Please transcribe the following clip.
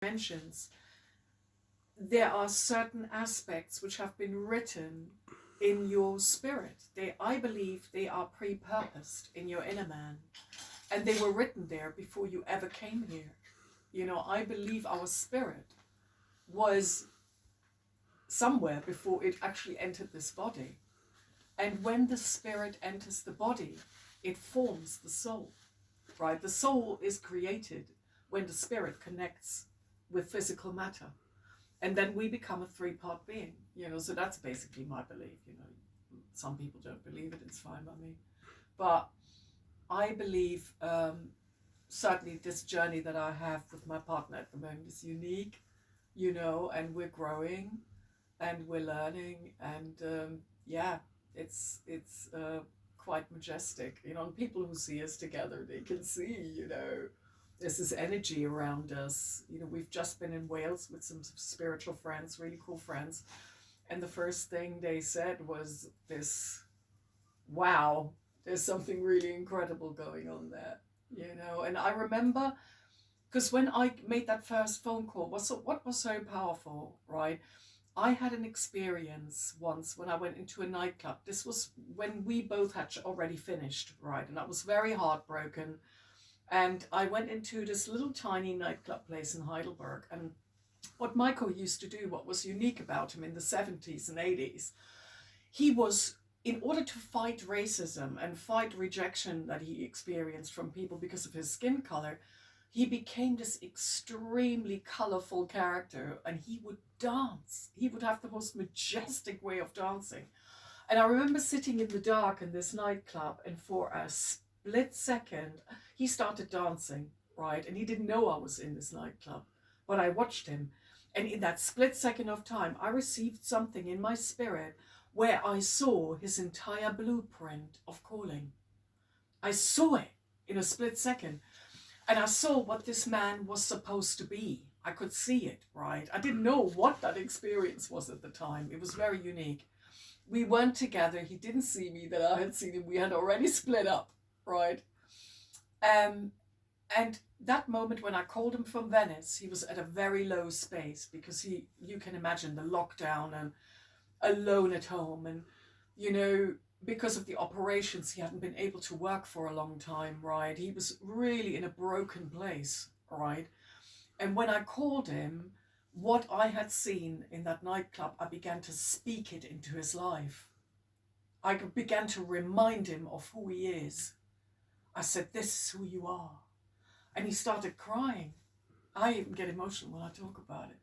dimensions, there are certain aspects which have been written in your spirit. I believe they are pre-purposed in your inner man, and they were written there before you ever came here. I believe our spirit was somewhere before it actually entered this body. And when the spirit enters the body, it forms the soul, right? The soul is created when the spirit connects with physical matter. And then we become a three-part being, so that's basically my belief. Some people don't believe it, it's fine by me. But I believe certainly this journey that I have with my partner at the moment is unique, and we're growing and we're learning, and it's quite majestic, and people who see us together, they can see, there's this energy around us. We've just been in Wales with some spiritual friends, really cool friends, and the first thing they said was this: wow, there's something really incredible going on there, and I remember, because when I made that first phone call, what was so powerful, right? I had an experience once when I went into a nightclub. This was when we both had already finished, right? And I was very heartbroken. And I went into this little tiny nightclub place in Heidelberg. And what Michael used to do, what was unique about him in the 70s and 80s, he was, in order to fight racism and fight rejection that he experienced from people because of his skin color, he became this extremely colorful character, and he would dance. He would have the most majestic way of dancing. And I remember sitting in the dark in this nightclub, and for a split second, he started dancing, right? And he didn't know I was in this nightclub, but I watched him. And in that split second of time, I received something in my spirit where I saw his entire blueprint of calling. I saw it in a split second. And I saw what this man was supposed to be. I could see it, right? I didn't know what that experience was at the time. It was very unique. We weren't together. He didn't see me that I had seen him. We had already split up, right? And that moment when I called him from Venice, he was at a very low space because you can imagine the lockdown and alone at home. And, because of the operations, he hadn't been able to work for a long time, right? He was really in a broken place, right? And when I called him, what I had seen in that nightclub, I began to speak it into his life. I began to remind him of who he is. I said, this is who you are. And he started crying. I even get emotional when I talk about it.